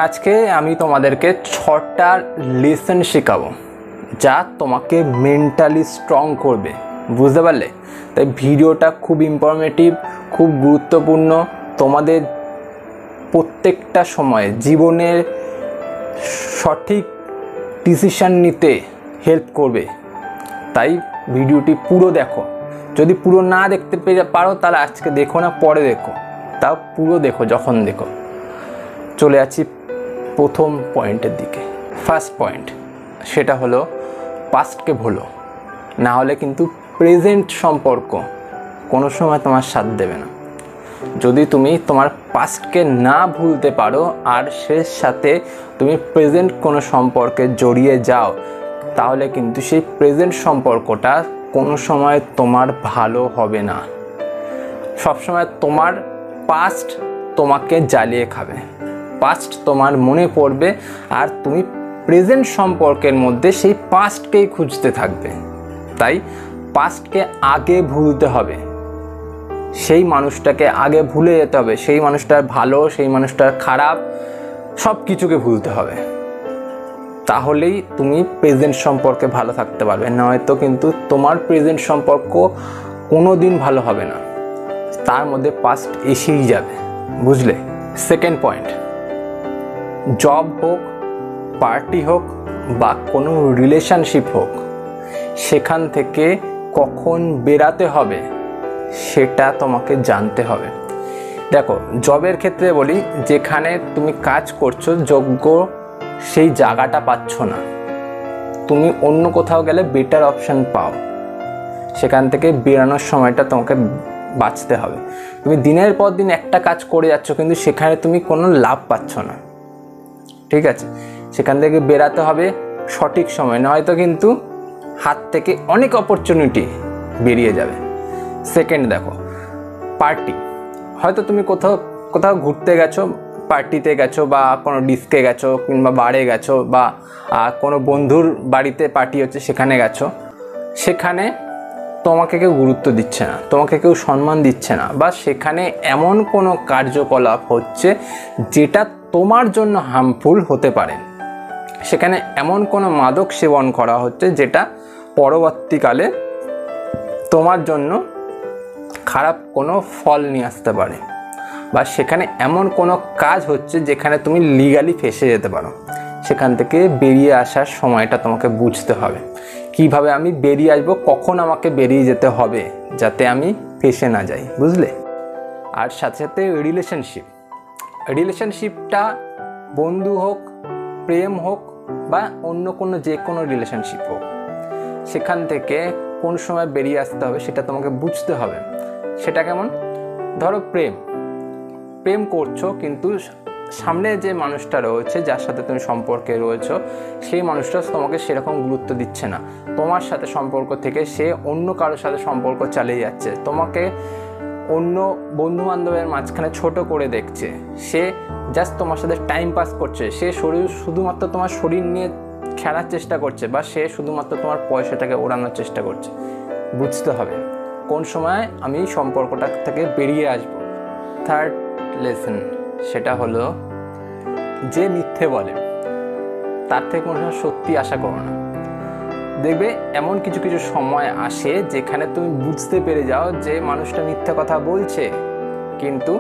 আজকে আমি তোমাদেরকে 6টা লেসন শেখাবো যা তোমাকে মেন্টালি স্ট্রং করবে, বুঝতে পারলে? তাই ভিডিওটা খুব ইনফরমেটিভ, খুব গুরুত্বপূর্ণ, তোমাদের প্রত্যেকটা সময়ে জীবনের সঠিক ডিসিশন নিতে হেল্প করবে। তাই ভিডিওটি পুরো দেখো। যদি পুরো না দেখতে পারো তাহলে আজকে দেখো না, পরে দেখো, তাও পুরো দেখো। যখন দেখো, চলে আছি প্রথম পয়েন্টের দিকে। ফার্স্ট পয়েন্ট, সেটা হলো পাস্টকে ভুলো, না হলে কিন্তু প্রেজেন্ট সম্পর্ক কোনো সময় তোমার সাথ দেবে না। যদি তুমি তোমার পাস্টকে না ভুলতে পারো আর সে সাথে তুমি প্রেজেন্ট কোনো সম্পর্কে জড়িয়ে যাও, তাহলে কিন্তু সেই প্রেজেন্ট সম্পর্কটা কোনো সময় তোমার ভালো হবে না। সবসময় তোমার পাস্ট তোমাকে জ্বালিয়ে খাবে, পাস্ট তোমার মনে পড়বে আর তুমি প্রেজেন্ট সম্পর্কের মধ্যে সেই পাস্টকেই খুঁজতে থাকবে। তাই পাস্টকে আগে ভুলতে হবে, সেই মানুষটাকে আগে ভুলে যেতে হবে। সেই মানুষটার ভালো, সেই মানুষটার খারাপ, সব কিছুকে ভুলতে হবে। তাহলেই তুমি প্রেজেন্ট সম্পর্কে ভালো থাকতে পারবে, নয়তো কিন্তু তোমার প্রেজেন্ট সম্পর্ক কোনো দিন ভালো হবে না, তার মধ্যে পাস্ট এসেই যাবে, বুঝলে? সেকেন্ড পয়েন্ট, জব হোক, পার্টি হোক বা কোনো রিলেশনশিপ হোক, সেখান থেকে কখন বেরাতে হবে সেটা তোমাকে জানতে হবে। দেখো, জবের ক্ষেত্রে বলি, যেখানে তুমি কাজ করছো যোগ্য সেই জায়গাটা পাচ্ছ না, তুমি অন্য কোথাও গেলে বেটার অপশান পাও, সেখান থেকে বেরানোর সময়টা তোমাকে বাঁচতে হবে। তুমি দিনের পর দিন একটা কাজ করে যাচ্ছ কিন্তু সেখানে তুমি কোনো লাভ পাচ্ছ না, ঠিক আছে? সেখান থেকে বেরাতে হবে সঠিক সময়, নয়তো কিন্তু হাত থেকে অনেক অপরচুনিটি বেরিয়ে যাবে। সেকেন্ড দেখো, পার্টি। হয়তো তুমি কোথাও ঘুরতে গেছো, পার্টিতে গেছো বা কোনো ডিস্কে গেছো কিংবা বারে গেছো বা কোনো বন্ধুর বাড়িতে পার্টি হচ্ছে সেখানে গেছো, সেখানে তোমাকে কেউ গুরুত্ব দিচ্ছে না, তোমাকে কেউ সম্মান দিচ্ছে না, বা সেখানে এমন কোনো কার্যকলাপ হচ্ছে যেটা তোমার জন্য হার্মফুল হতে পারে, সেখানে এমন কোনো মাদক সেবন করা হচ্ছে যেটা পরবর্তীকালে তোমার জন্য খারাপ কোনো ফল নিয়ে আসতে পারে, বা সেখানে এমন কোনো কাজ হচ্ছে যেখানে তুমি লিগালি ফেঁসে যেতে পারো। সেখান থেকে বেরিয়ে আসার সময়টা তোমাকে বুঝতে হবে, কিভাবে আমি বেরিয়ে আসবো, কখন আমাকে বেরিয়ে যেতে হবে যাতে আমি ফেঁসে না যাই, বুঝলে? আর সাথে সাথে রিলেশনশিপটা বন্ধু হোক, প্রেম হোক বা অন্য কোনো যে কোনো রিলেশনশিপ হোক, সেখান থেকে কোন সময় বেরিয়ে আসতে হবে সেটা তোমাকে বুঝতে হবে। সেটা কেমন? ধরো প্রেম করছো কিন্তু সামনে যে মানুষটা রয়েছে, যার সাথে তুমি সম্পর্কে রয়েছো, সেই মানুষটা তোমাকে সেরকম গুরুত্ব দিচ্ছে না, তোমার সাথে সম্পর্ক থেকে সে অন্য কারোর সাথে সম্পর্ক চালিয়ে যাচ্ছে, তোমাকে অন্য বন্ধু বান্ধবের মাঝখানে ছোট করে দেখছে, সে জাস্ট তোমার সাথে টাইম পাস করছে, সে শুধুমাত্র তোমার শরীর নিয়ে খেলার চেষ্টা করছে, বা সে শুধুমাত্র তোমার পয়সাটাকে ওড়ানোর চেষ্টা করছে। বুঝতে হবে কোন সময় আমি সম্পর্কটা থেকে বেরিয়ে আসব। থার্ড লেসন, সেটা হলো যে মিথ্যে বলে তার থেকে কোনো সময় সত্যি আশা করো না। দেখবে এমন কিছু কিছু সময় আসে যেখানে তুমি বুঝতে পেরে যাও যে মানুষটা মিথ্যে কথা বলছে, কিন্তু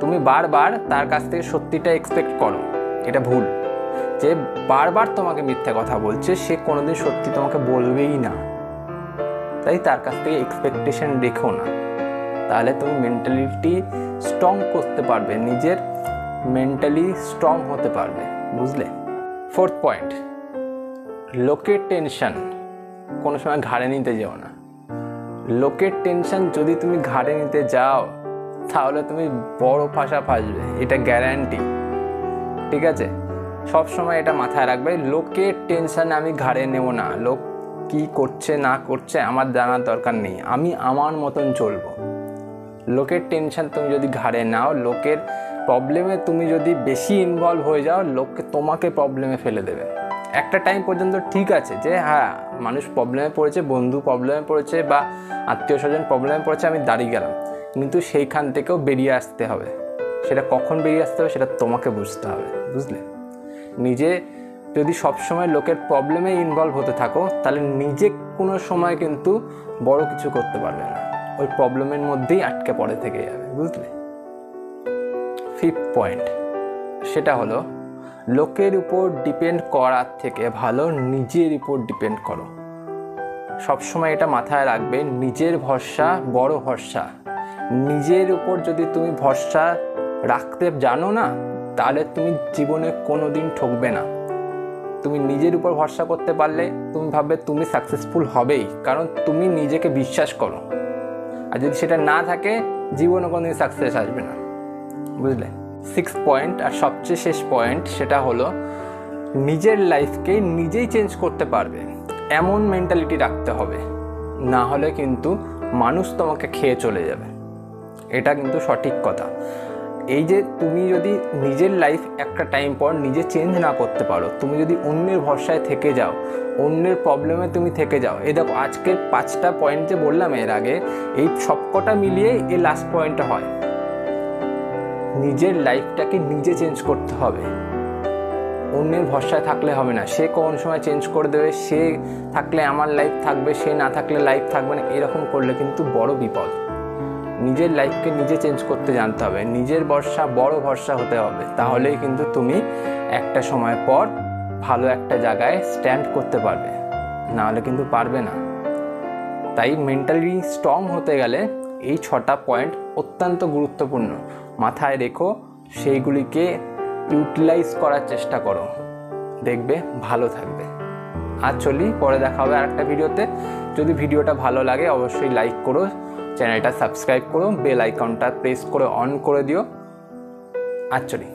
তুমি বারবার তার কাছ থেকে সত্যিটা এক্সপেক্ট করো। এটা ভুল। যে বারবার তোমাকে মিথ্যে কথা বলছে সে কোনোদিন সত্যি তোমাকে বলবেই না, তাই তার কাছ থেকে এক্সপেকটেশন রেখো না, তাহলে তুমি মেন্টালিটি স্ট্রং করতে পারবে, নিজের মেন্টালি স্ট্রং হতে পারবে, বুঝলে? ফোর্থ পয়েন্ট, লোকের টেনশন কোনো সময় ঘাড়ে নিতে যাও না। লোকের টেনশন যদি তুমি ঘাড়ে নিতে যাও তাহলে তুমি বড় ফাঁসবে, এটা গ্যারান্টি, ঠিক আছে? সব সময় এটা মাথায় রাখবে, লোকের টেনশন আমি ঘাড়ে নেব না। লোক কি করছে না করছে আমার জানার দরকার নেই, আমি আমার মতন চলবো। লোকের টেনশন তুমি যদি ঘাড়ে নাও, লোকের প্রবলেমে তুমি যদি বেশি ইনভলভ হয়ে যাও, লোককে তোমাকে প্রবলেমে ফেলে দেবে। একটা টাইম পর্যন্ত ঠিক আছে যে হ্যাঁ, মানুষ প্রবলেমে পড়েছে, বন্ধু প্রবলেমে পড়েছে বা আত্মীয় স্বজন প্রবলেমে পড়েছে, আমি দাঁড়িয়ে গেলাম, কিন্তু সেইখান থেকেও বেরিয়ে আসতে হবে। সেটা কখন বেরিয়ে আসতে হবে সেটা তোমাকে বুঝতে হবে, বুঝলে? নিজে যদি সবসময় লোকের প্রবলেমে ইনভলভ হতে থাকো তাহলে নিজে কোনো সময় কিন্তু বড় কিছু করতে পারবে না, ওই প্রবলেমের মধ্যেই আটকে পড়ে থেকে যাবে, বুঝলে। 5th পয়েন্ট, সেটা হলো লোকের উপর ডিপেন্ড করার থেকে ভালো নিজের উপর ডিপেন্ড করো। সবসময় এটা মাথায় রাখবে, নিজের ভরসা বড় ভরসা। নিজের উপর যদি তুমি ভরসা রাখতে জানো না, তাহলে তুমি জীবনে কোনো দিন ঠকবে না। তুমি নিজের উপর ভরসা করতে পারলে তুমি ভাববে তুমি সাকসেসফুল হবেই, কারণ তুমি নিজেকে বিশ্বাস করো। আর যদি সেটা না থাকে, জীবনে কোনো দিন সাকসেস আসবে না, বুঝলে। 6th পয়েন্ট আর সবচেয়ে শেষ পয়েন্ট, সেটা হলো নিজের লাইফকে নিজেই চেঞ্জ করতে পারবে এমন মেন্টালিটি রাখতে হবে, না হলে কিন্তু মানুষ তোমাকে খেয়ে চলে যাবে। এটা কিন্তু সঠিক কথা। এই যে তুমি যদি নিজের লাইফ একটা টাইম পর নিজে চেঞ্জ না করতে পারো, তুমি যদি অন্যের ভরসায় থেকে যাও, অন্যের প্রবলেমে তুমি থেকে যাও, এই দেখো আজকের 5টা পয়েন্ট যে বললাম এর আগে, এই সবকটা মিলিয়ে এই লাস্ট পয়েন্টটা হয়। নিজের লাইফটাকে নিজে চেঞ্জ করতে হবে, অন্যের ভরসায় থাকলে হবে না। সে কোন সময় চেঞ্জ করে দেবে, সে থাকলে আমার লাইফ থাকবে, সে না থাকলে লাইফ থাকবে না, এরকম করলে কিন্তু বড় বিপদ। নিজের লাইফকে নিজে চেঞ্জ করতে জানতে হবে, নিজের ভরসা বড় ভরসা হতে হবে, তাহলেই কিন্তু তুমি একটা সময় পর ভালো একটা জায়গায় স্ট্যান্ড করতে পারবে, না হলে কিন্তু পারবে না। তাই মেন্টালি স্ট্রং হতে গেলে এই 6টা পয়েন্ট অত্যন্ত গুরুত্বপূর্ণ, মাথায় রেখো, সেইগুলিকে ইউটিলাইজ করার চেষ্টা করো, দেখবে ভালো থাকবে। আর চলি, পরে দেখা হবে আরেকটা ভিডিওতে। যদি ভিডিওটা ভালো লাগে অবশ্যই লাইক করো, চ্যানেলটা সাবস্ক্রাইব করো, বেল আইকনটা প্রেস করে অন করে দিও। আর চলি।